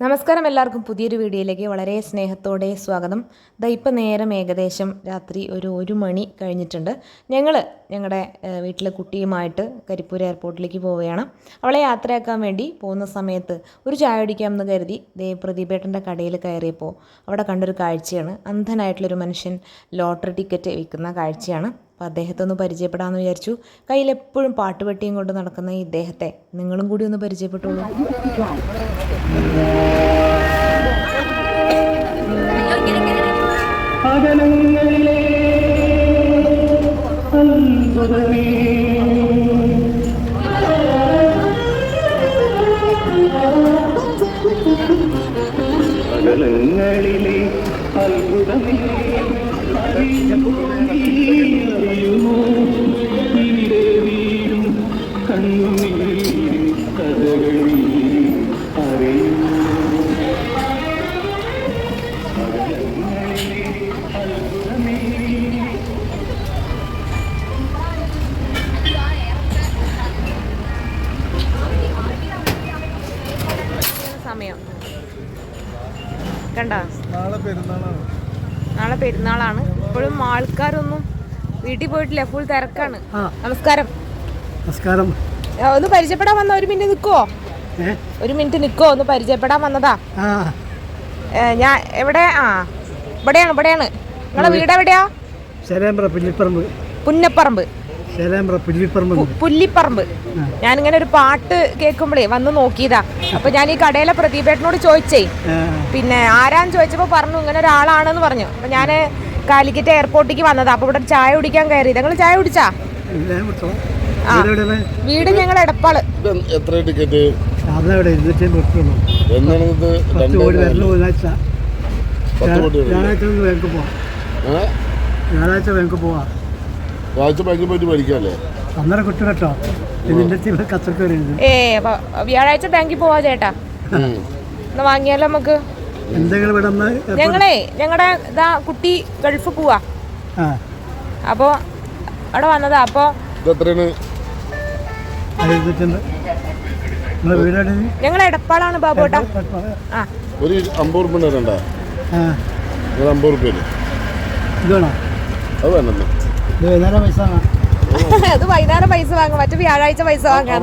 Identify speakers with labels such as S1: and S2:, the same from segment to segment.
S1: നമസ്കാരം, എല്ലാവർക്കും പുതിയൊരു വീഡിയോയിലേക്ക് വളരെ സ്നേഹത്തോടെ സ്വാഗതം. ഇപ്പം നേരം ഏകദേശം രാത്രി ഒരു മണി കഴിഞ്ഞിട്ടുണ്ട്. ഞങ്ങളുടെ വീട്ടിലെ കുട്ടിയുമായിട്ട് കരിപ്പൂർ എയർപോർട്ടിലേക്ക് പോവുകയാണ്. അവളെ യാത്രയാക്കാൻ വേണ്ടി പോകുന്ന സമയത്ത് ഒരു ചായ കുടിക്കാമെന്ന് കരുതി പ്രദീപേട്ടൻ്റെ കടയിൽ കയറിയപ്പോൾ അവിടെ കണ്ടൊരു കാഴ്ചയാണ്. അന്ധനായിട്ടുള്ളൊരു മനുഷ്യൻ ലോട്ടറി ടിക്കറ്റ് വിൽക്കുന്ന കാഴ്ചയാണ്. അപ്പോൾ അദ്ദേഹത്തെ ഒന്ന് പരിചയപ്പെടാമെന്ന് വിചാരിച്ചു. കയ്യിലെപ്പോഴും പാട്ടുപെട്ടിയും കൊണ്ട് നടക്കുന്ന ഈ ഇദ്ദേഹത്തെ നിങ്ങളും കൂടി ഒന്ന് പരിചയപ്പെട്ടോളൂ.
S2: അകലങ്ങളിലെ അത്ഭുതമേ അറിയുമോ ഇവിടെ വീഴും കണ്ണുനീരിൻ കഥകൾ അറിയുമോ അകലങ്ങളിലെ അത്ഭുതമേ.
S1: സമയം കണ്ടോ? നാളെ പെരുന്നാളാണ്. ഇപ്പോഴും ആൾക്കാരൊന്നും വീട്ടിൽ പോയിട്ടില്ല, ഫുൾ തിരക്കാണ്. നമസ്കാരം.
S3: നമസ്കാരം.
S1: ഒന്ന് പരിചയപ്പെടാൻ വന്ന ഒരു മിനിറ്റ് നിൽക്കുവോ? ഒന്ന് പരിചയപ്പെടാൻ വന്നതാ. ഞാൻ എവിടെ? ഇവിടെയാണ്. നിങ്ങളെ വീട് എവിടെയാ? പുന്നപ്പറമ്പ്. പുല്ലിപ്പറമ്പ്. ഞാനിങ്ങനെ ഒരു പാട്ട് കേൾക്കുമ്പോഴേ വന്ന് നോക്കിയതാ. അപ്പൊ ഞാൻ ഈ കടയിലെ പ്രദീപേട്ടനോട് ചോദിച്ചേ, പിന്നെ ആരാന്ന് ചോദിച്ചപ്പോ പറഞ്ഞു ഇങ്ങനെ ഒരാളാണെന്ന് പറഞ്ഞു. അപ്പൊ ഞാന് കാലിക്കറ്റ് എയർപോർട്ടിലേക്ക് വന്നതാ. അപ്പൊ ഇവിടെ ചായ കുടിക്കാൻ കയറി. നിങ്ങൾ ചായ കുടിച്ചാ? വീട് ഞങ്ങൾ എടപ്പാള്.
S4: എത്ര ടിക്കറ്റ്?
S3: ഞായറാഴ്ച ബാങ്ക് പോവാ.
S1: വ്യാഴാഴ്ച ബാങ്കിൽ പോവാ ചേട്ടാ. എന്നാ വാങ്ങിയാലോ നമുക്ക്? ഞങ്ങളുടെ ഇതാ കുട്ടി ഗൾഫ് പോവാ. അപ്പൊ അവിടെ വന്നതാ. അപ്പൊ ഞങ്ങൾ എടപ്പാളാണ് ബാബുട്ടാ. അത് വൈകുന്നേരം പൈസ വാങ്ങും, മറ്റു വ്യാഴാഴ്ച പൈസ വാങ്ങാൻ.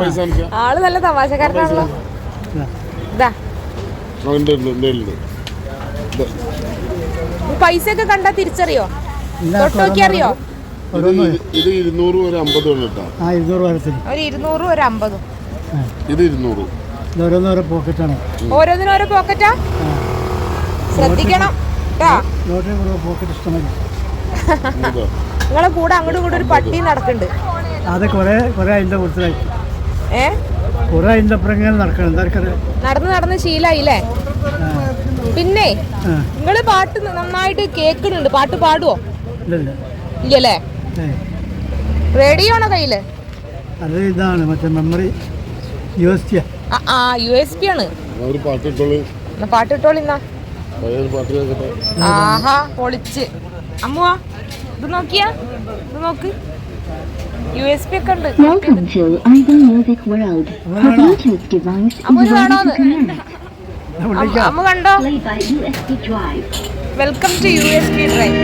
S1: ആള് നല്ല തമാശക്കാരനാണല്ലോ. പൈസ ഒക്കെ കണ്ടാ തിരിച്ചറിയോ? തൊട്ടോക്കി അറിയോ?
S4: ഒരു 200 ഒരു 50
S1: ഒരു 200 ഒരു 50.
S4: ഇത് 200.
S3: ഓരോന്നോരോ പോക്കറ്റാണ്.
S1: ഓരോന്നിനും ഓരോ പോക്കറ്റാ. ശ്രദ്ധിക്കണം കേട്ടാ.
S3: പോക്കറ്റ് ഇഷ്ടമല്ല.
S1: നിങ്ങളെ കൂടെ അങ്ങോട്ടും ഇങ്ങോട്ടും ഒരു പട്ടി നടക്കുന്നുണ്ട്.
S3: അത് കൊറേ അതിന്റെ പുറത്തായി കൊറേ അതിന്റെ അപ്പുറം നടക്കണം.
S1: നടന്ന് ശീലായില്ലേ? പിന്നെ നിങ്ങള് പാട്ട് നന്നായിട്ട് കേൾക്കുന്നുണ്ട്. പാട്ട് പാടുവോ? ഇല്ലല്ലേ? റേഡിയോ ആണോ കയ്യില്?
S3: അത് ഇതാണ് മറ്റേ മെമ്മറി USB
S1: ആണ്. പാട്ടിട്ടോളി. ആഹാ പൊളിച്ച്. അമ്മുവാ ഇത് നോക്കിയാ? ഇത് നോക്ക്, USB ഒക്കെ ഉണ്ട്. അമ്മ കണ്ടോ? Welcome to USB drive.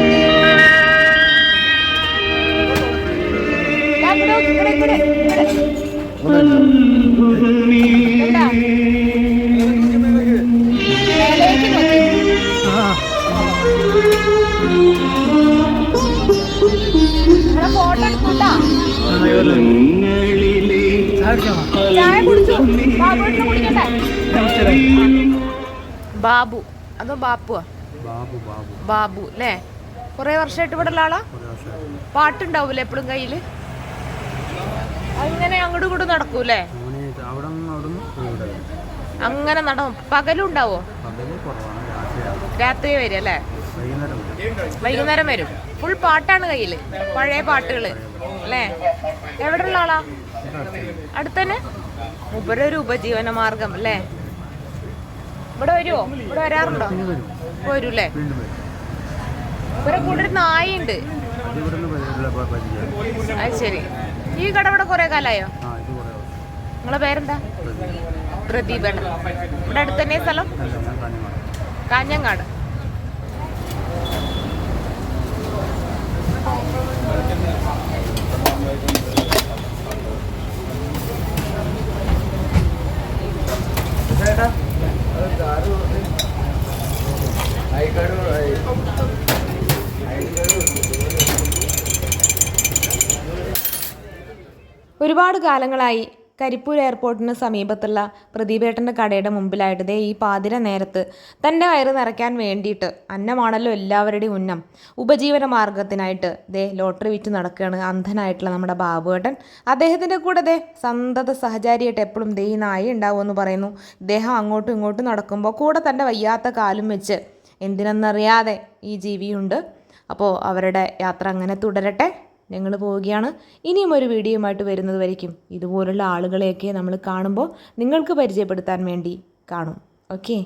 S1: Babu അതോ ബാപ്പുവാ? ബാബു അല്ലേ? കൊറേ വർഷമായിട്ട് ഇവിടെ ഉള്ള ആളാ. പാട്ടുണ്ടാവൂലേ എപ്പോഴും കയ്യില്? അങ്ങനെ അങ്ങോട്ടും ഇങ്ങോട്ടും നടക്കൂലേ? അങ്ങനെ നടക്കും. പകലും ഉണ്ടാവോ? രാത്രി വരും അല്ലേ? വൈകുന്നേരം വരും. ഫുൾ പാട്ടാണ് കയ്യില്, പഴയ പാട്ടുകള് അല്ലേ? എവിടെ ഉള്ള ആളാ? അടുത്തന്നെ. ഉപരൊരു ഉപജീവന മാർഗം അല്ലേ? ഇവിടെ വരുവോ? ഇവിടെ വരാറുണ്ടോ? വരൂല്ലേ? ഇവരെ കൂടെ ഒരു നായുണ്ട്. അത് ശരി. ഈ കട ഇവിടെ കുറെ കാലായോ? നിങ്ങളെ പേരെന്താ? പ്രദീപൻ. ഇവിടെ അടുത്ത് തന്നെ സ്ഥലം കാഞ്ഞങ്ങാട്. ഒരുപാട് കാലങ്ങളായി കരിപ്പൂർ എയർപോർട്ടിന് സമീപത്തുള്ള പ്രദീപേട്ടൻ്റെ കടയുടെ മുമ്പിലായിട്ട് ദേ ഈ പാതിര നേരത്ത് തൻ്റെ വയറ് നിറയ്ക്കാൻ വേണ്ടിയിട്ട്, അന്നമാണല്ലോ എല്ലാവരുടെയും ഉന്നം, ഉപജീവന മാർഗത്തിനായിട്ട് ദേ ലോട്ടറി വിറ്റ് നടക്കുകയാണ് അന്ധനായിട്ടുള്ള നമ്മുടെ ബാബുവേട്ടൻ. അദ്ദേഹത്തിൻ്റെ കൂടെ ദേ സന്തത സഹചാരിയായിട്ട് എപ്പോഴും ദേ ഈ നായ ഉണ്ടാവുമെന്ന് പറയുന്നു. ഇദ്ദേഹം അങ്ങോട്ടും ഇങ്ങോട്ടും നടക്കുമ്പോൾ കൂടെ തൻ്റെ വയ്യാത്ത കാലും വെച്ച് എന്തിനെന്നറിയാതെ ഈ ജീവിയുണ്ട്. അപ്പോൾ അവരുടെ യാത്ര അങ്ങനെ തുടരട്ടെ. ഞങ്ങൾ പോവുകയാണ്. ഇനിയും ഒരു വീഡിയോയുമായിട്ട് വരുന്നത് വരയ്ക്കും ഇതുപോലുള്ള ആളുകളെയൊക്കെ നമ്മൾ കാണുമ്പോൾ നിങ്ങൾക്ക് പരിചയപ്പെടുത്താൻ വേണ്ടി കാണും. ഓക്കെ.